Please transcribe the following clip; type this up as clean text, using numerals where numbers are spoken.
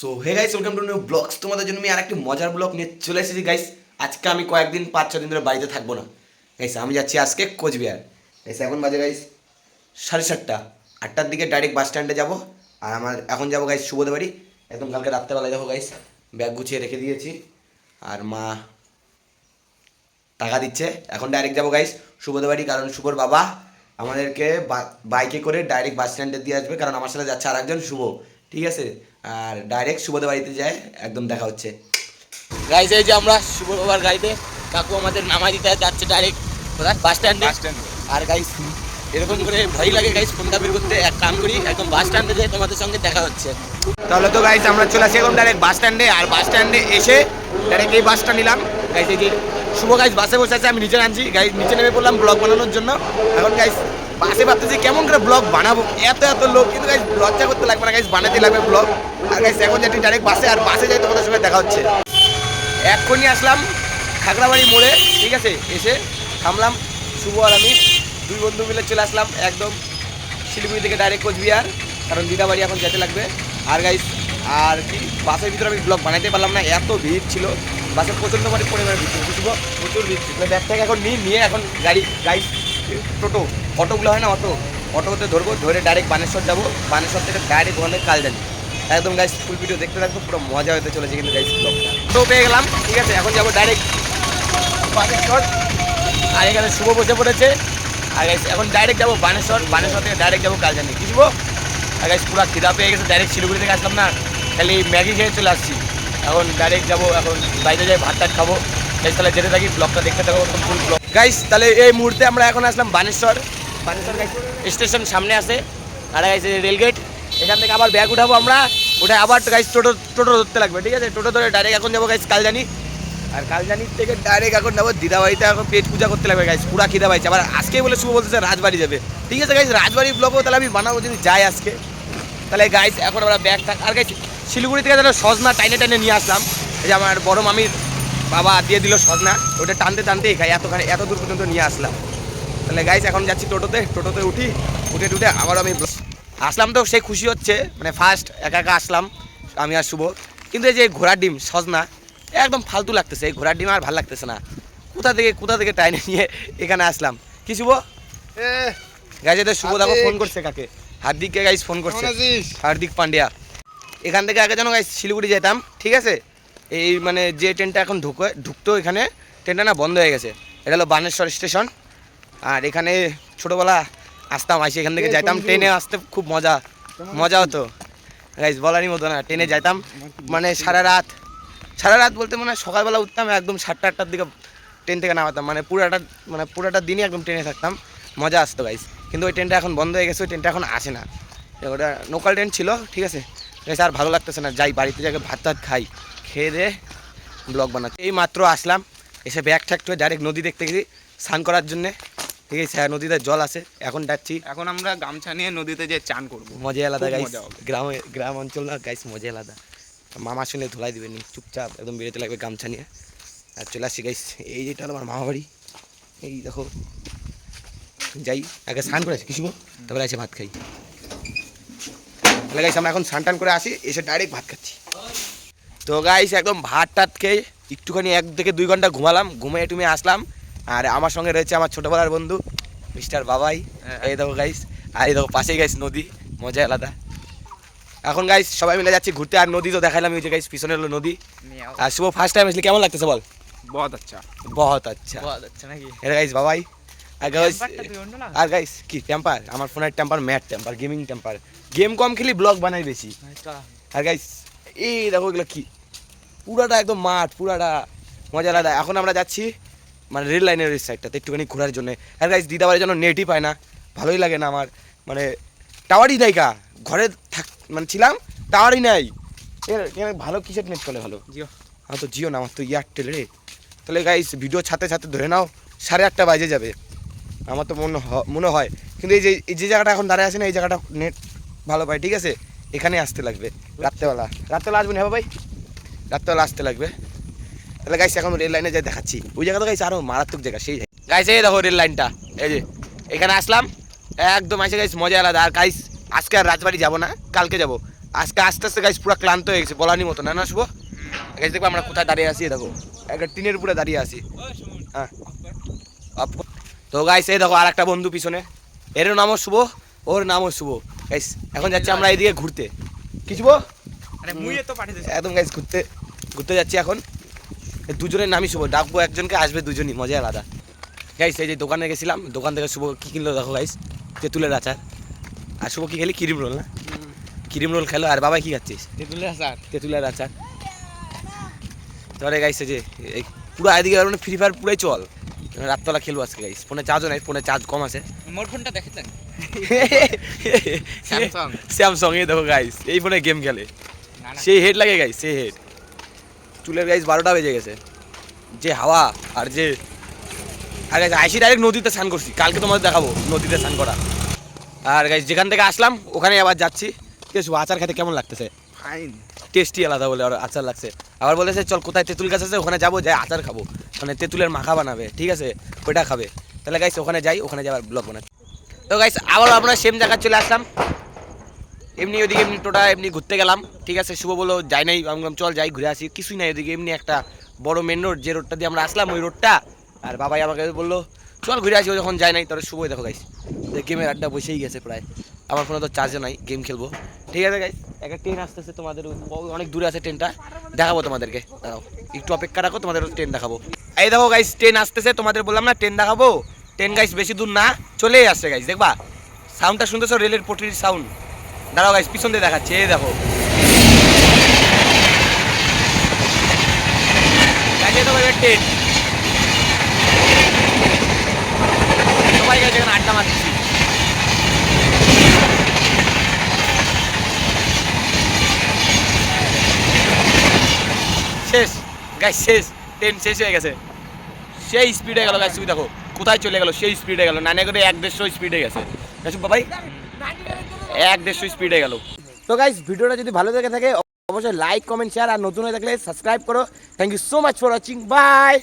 So hey guys, welcome to new blogs. তোমাদের জন্য আমি আর একটি মজার ব্লগ নিয়ে চলে এসেছি গাইস। আজকে আমি কয়েকদিন 5-6 দিন ধরে বাড়িতে থাকবো না গাইস। আমি যাচ্ছি আজকে কোচবিহার গাইস। এখন বাজে গাইস 7:30, 8টার দিকে ডাইরেক্ট বাস স্ট্যান্ডে যাবো। আর আমার এখন যাবো গাইস সুবোধ বাড়ি। একদম কালকে রাত্রেবেলায় যাবো গাইস, ব্যাগ গুছিয়ে রেখে দিয়েছি আর মা টাকা দিচ্ছে। এখন ডাইরেক্ট যাবো গাইস সুবোধ বাড়ি, কারণ শুভর বাবা আমাদেরকে বাইকে করে ডাইরেক্ট বাস স্ট্যান্ডে দিয়ে আসবে, কারণ আমার সাথে যাচ্ছে আর একজন শুভ, ঠিক আছে। আর ডাইরেক্ট শুভদের বাড়িতে যায়, একদম দেখা হচ্ছে গাইস। এই যে আমরা শুভ বাবার গাড়িতে, কাকু আমাদের নামাই দিতে যাচ্ছে ডাইরেক্ট কোথায়, বাস স্ট্যান্ডে। আর গাইস এরকম করে ভয় লাগে গাইস ফোনটা বের করতে। এক কাম করি, একদম বাস স্ট্যান্ডে যাই, তোমাদের সঙ্গে দেখা হচ্ছে। তাহলে তো গাইস আমরা চলে আসি এখন ডাইরেক্ট বাস স্ট্যান্ডে। আর বাস স্ট্যান্ডে এসে ডাইরেক্ট এই বাসটা নিলাম গাইস। এই যে শুভ গাইস বাসে বসে আছে, আমি নিচে নামছি গাইস, নিচে নেমে পড়লাম ব্লগ বানানোর জন্য। এখন গাইস বাসে ভাবতেছি কেমন করে ব্লগ বানাবো, এত লোক, কিন্তু গাইস লজ্জা করতে লাগবে না গাইস, বানাতে লাগবে ব্লগ। আর গাইস এখন যাচ্ছি ডাইরেক্ট বাসে, আর বাসে যাই তোমাদের সঙ্গে দেখা হচ্ছে। এক্ষুনি আসলাম খাগড়াবাড়ি মোড়ে, ঠিক আছে। এসে থামলাম, শুভ আর আমি দুই বন্ধু মিলে চলে আসলাম একদম শিলিগুড়ি থেকে ডাইরেক্ট কোচবিহার, কারণ দিদাবাড়ি এখন যেতে লাগবে। আর গাইস আর কি বাসের ভিতরে আমি ব্লগ বানাইতে পারলাম না, এত ভিড় ছিল বাসে, প্রচণ্ড পরিমাণে ভিড় ছিল, বুঝবো প্রচুর ভিড় ছিল। ব্যাগ থেকে এখন নিয়ে এখন গাইস টোটো অটোগুলো হয় না, অটোতে ধরবো, ধরে ডাইরেক্ট বানেশ্বর যাবো, বানেশ্বর থেকে ডাইরেক্ট ওখানে কালজানি। একদম গাইস ফুল ভিডিও দেখতে থাকবো, পুরো মজা হতে চলেছে কিন্তু গাইস ব্লগটা। তো পেয়ে গেলাম, ঠিক আছে। এখন যাবো ডাইরেক্ট বানেশ্বর, আর এখানে শুভ বসে পড়েছে। আর গাইস এখন ডাইরেক্ট যাবো বানেশ্বর থেকে ডাইরেক্ট যাবো কালজানি, বুঝবো। আর গাইস পুরো খিদা পেয়ে গেছে, ডাইরেক্ট শিলিগুড়ি থেকে আসলাম না, খালি ম্যাগি খেয়ে চলে আসছি। এখন ডাইরেক্ট যাবো, এখন বাইরে যাই ভাত খাবো গাইস। তাহলে যেতে থাকি, ব্লগটা দেখতে থাকবো ফুল ব্লগ গাইস। তাহলে এই মুহূর্তে আমরা এখন আসলাম বানেশ্বর গাইস, স্টেশন সামনে আছে। আর গাইস রেলগেট, এখান থেকে আবার ব্যাগ উঠাবো আমরা, উঠে আবার গাইস টোটো ধরতে লাগবে, ঠিক আছে। টোটো ধরে ডাইরেক্ট এখন যাবো গাইস কালজানি। আর কালজানির থেকে ডাইরেক্ট এখন যাবো দিদাবাড়িতে, এখন পেট পূজা করতে লাগবে গাইস, পুরা খিদা পাইছে। আবার আজকে বলে শুভ বলতেছে রাজবাড়ি যাবে, ঠিক আছে গাইস। রাজবাড়ি ব্লগও তাহলে আমি বানাবো যদি যাই আজকে। তাহলে গাইস এখন আমরা ব্যাগ থাক। আর গাইস শিলিগুড়ি থেকে যেন সজনা টাইনে নিয়ে আসলাম, এই যে আমার বড় মামির বাবা দিয়ে দিল সজনা, ওটা টানতেই খাই, এত দূর পর্যন্ত নিয়ে আসলাম। তাহলে গাইস এখন যাচ্ছি টোটোতে উঠে আবার আমি আসলাম। তো সেই খুশি হচ্ছে, মানে ফার্স্ট একা আসলাম আমি আর শুভ, কিন্তু এই যে ঘোড়ার ডিম সজনা একদম ফালতু লাগতেছে, এই ঘোড়ার ডিম আর ভালো লাগতেছে না। কোথা থেকে টাইনে নিয়ে এখানে আসলাম, কি শুভ গাইস। এদের শুভ দেখো ফোন করছে কাকে, হার্দিককে গাইস ফোন করছে, হার্দিক পান্ডিয়া। এখান থেকে আগে যেন গাইস শিলিগুড়ি যেতাম, ঠিক আছে। এই মানে যে ট্রেনটা এখন ঢুকতো এখানে, ট্রেনটা না বন্ধ হয়ে গেছে। এটা হলো বানেশ্বর স্টেশন। আর এখানে ছোটোবেলা আসতাম, আসি এখান থেকে যাইতাম, ট্রেনে আসতে খুব মজা হতো গাইস, বলারই মতো না। ট্রেনে যাইতাম মানে সারা রাত বলতে মানে সকালবেলা উঠতাম, একদম 7টা-8টার দিকে ট্রেন থেকে নামাতাম, মানে পুরাটা দিনই একদম ট্রেনে থাকতাম, মজা আসতো গাইস। কিন্তু ওই ট্রেনটা এখন বন্ধ হয়ে গেছে, ওই ট্রেনটা এখন আসে না। ওটা লোকাল ট্রেন ছিল, ঠিক আছে গাইস। আর ভালো লাগতেছে না, যাই বাড়িতে যাকে ভাত খাই, খেয়ে দিয়ে ব্লগ বানাচ্ছি। এই মাত্র আসলাম, এসে ব্যাগ ঠ্যাক্ট ডাইরেক্ট নদী দেখতে গেছি স্নান করার জন্যে, ঠিক আছে। নদীতে জল আছে, এখন যাচ্ছি। এখন আমরা গামছা নিয়ে নদীতে যে চান করবো, মজা আলাদা গাইস, গ্রাম অঞ্চল না গাইস, মজা আলাদা। মামা শুনে ধুলাই দিবে নি, চুপচাপ একদম বেরোতে লাগবে গামছা নিয়ে। আর চলে আসছি গাইস, এই যেটা হলো আমার মামা বাড়ি, এই দেখো। যাই আগে স্নান করে আসি, কিছু তারপরে এসে ভাত খাই। তাহলে গাইস আমরা এখন স্নান টান করে আসি, এসে ডাইরেক্ট ভাত খাচ্ছি। তো গাইস একদম ভাত খেয়ে একটুখানি 1 থেকে 2 ঘন্টা ঘুমালাম, ঘুমিয়ে আসলাম। আর আমার সঙ্গে রয়েছে আমার ছোটোবেলার বন্ধু মিস্টার বাবাই, এই দেখো গাইস। আর এই দেখো পাশেই গাইস নদী, মজা আলাদা। এখন গাইস সবাই মিলে যাচ্ছি ঘুরতে, আর নদী তো দেখালাম, এই যে গাইস পিছনে হলো নদী। আর শুভ ফার্স্ট টাইম আসলে কেমন লাগতেছে বল? বহুত আচ্ছা নাকি এটা গাইস বাবাই। আর গাইস কি টেম্পার, আমার ফোনের temper matte temper, gaming temper, game কম খেলি ব্লগ বানাই বেশি। আর গাইস এই দেখো এগুলো কি, পুরাটা একদম মাঠ, পুরাটা মজা আলাদা। এখন আমরা যাচ্ছি মানে রেল লাইনের ওই সাইডটাতে একটুখানি ঘোরার জন্য। আর গাইস দিদাবাড়ির জন্য নেটই পায় না, ভালোই লাগে না আমার, মানে টাওয়ারই নাই কা, ঘরে মানে ছিলাম টাওয়ারই নাই। ভালো কিসের নেট চলে ভালো? জিও। আমার তো জিও না, আমার তো এয়ারটেল রে। তাহলে গাইস ভিডিও ছাতে ধরে নাও 8:30 বাজে যাবে আমার তো মনে হয়। কিন্তু এই যে জায়গাটা এখন দাঁড়ায় আছে না, এই জায়গাটা নেট ভালো পায়, ঠিক আছে। এখানে আসতে লাগবে রাত্রেবেলা আসবে না ভাই, রাত্রেবেলা আসতে লাগবে। তাহলে গাইস এখন রেল লাইনে যাই দেখাচ্ছি, ওই জায়গাটা গাইস আরও মারাত্মক জায়গা। সেই গাইস এই দেখো রেল লাইনটা, এই যে এখানে আসলাম একদম, আসে গাইস মজা আলাদা। আর গাইস আজকে আর রাজবাড়ি যাবো না, কালকে যাবো, আজকে আস্তে আস্তে গাইস পুরো ক্লান্ত হয়ে গেছে বলারই মতো না না শুভ গাইস দেখো আমরা কোথায় দাঁড়িয়ে আছি দেখো একটা টিনের উপরে দাঁড়িয়ে আছি হ্যাঁ তো গাইস এই দেখো আর একটা বন্ধু পিছনে এর নামও শুভ ওর নামও শুভ গাইস এখন যাচ্ছি আমরা এইদিকে ঘুরতে কি শুভ আরে মুইয়ে তো পাঠিয়ে দিছি একদম গাইস ঘুরতে যাচ্ছি এখন এই দুজনের নামই শুভ ডাকবো একজনকে আসবে দুজনই মজা আলাদা গাইস এই যে দোকানে গেছিলাম দোকান থেকে শুভ কি কিনলো দেখো গাইস তেঁতুলের আচার আর শুভ কি খেলি ক্রিম রোল না ক্রিম রোল খেলো আর বাবা কি খাচ্ছিস তেঁতুলের আচার তেঁতুলের আচার তাহলে গাইস এই যে এই পুরো এদিকে মানে ফ্রি ফায়ার পুরাই চল রাততলা খেলবো আজকে গাইস ফোনে চার্জও নাই ফোনে চার্জ কম আছে মোর ফোনটা দেখেছেন স্যামসাং স্যামসাং এই দেখো গাইস এই ফোনে গেম খেলে সেই হেড লাগে গাইস সেই হেড চুলের গাইস 12টা বেজে গেছে যে হাওয়া আর যে আর গাইস আইসি ডাইরেক্ট নদীতে স্নান করছি কালকে তোমাদের দেখাবো নদীতে স্নান করা আর গাইস যেখান থেকে আসলাম ওখানে আবার যাচ্ছি বেশ আচার খেতে কেমন লাগতেছে ফাইন টেস্টি আলাদা বলে আর আচার লাগছে আবার বলেছে চল কোথায় তেঁতুল গাছ আছে ওখানে যাবো যাই আচার খাবো মানে তেঁতুলের মাখা বানাবে ঠিক আছে ওইটা খাবে তাহলে গাইস ওখানে যাই ওখানে যাবার ব্লগ বানাচ্ছি তো গাইস আবার আমরা সেম জায়গায় চলে আসলাম এমনি ওদিকে এমনি টোটা এমনি ঘুরতে গেলাম ঠিক আছে শুভ বলো যাই নাই আমি বললাম চল যাই ঘুরে আসি কিছুই নাই ওদিকে এমনি একটা বড় মেন রোড যে রোডটা দিয়ে আমরা আসলাম ওই রোডটা আর বাবাই আমাকে বললো চল ঘুরে আসি ও যখন যাই নাই তোর শুভই দেখো গাইস গেমের আড্ডা বসেই গেছে প্রায় আমার ফোনে তো চার্জও নাই গেম খেলবো ঠিক আছে গাইস একটা ট্রেন আসতেছে তোমাদের অনেক দূরে আছে ট্রেনটা দেখাবো তোমাদেরকে দাঁড়াও একটু অপেক্ষা রাখো তোমাদের ট্রেন দেখাবো এই দেখো গাইস ট্রেন আসতেছে তোমাদের বললাম না ট্রেন দেখাবো ট্রেন গাইস বেশি দূর না চলেই আসছে গাইস দেখবা সাউন্ডটা শুনতেছো রেলের পটরির সাউন্ড দাঁড়াও গাইস পিছন দিয়ে দেখাচ্ছে এই দেখো ট্রেন সবাই গেছে এখানে আড্ডা মারছি শেষ গাইস শেষ ট্রেন শেষ হয়ে গেছে সেই স্পিডে গেল গাইস তুমি দেখো কোথায় চলে গেল সেই স্পিডে গেল নানা করে 1-150 স্পিডে গেছে গাইস বাবাই 1-150 স্পিডে গেল তো গাইস ভিডিওটা যদি ভালো লেগে থাকে অবশ্যই লাইক কমেন্ট শেয়ার আর নতুন হয়ে থাকলে সাবস্ক্রাইব করো thank you so much for watching by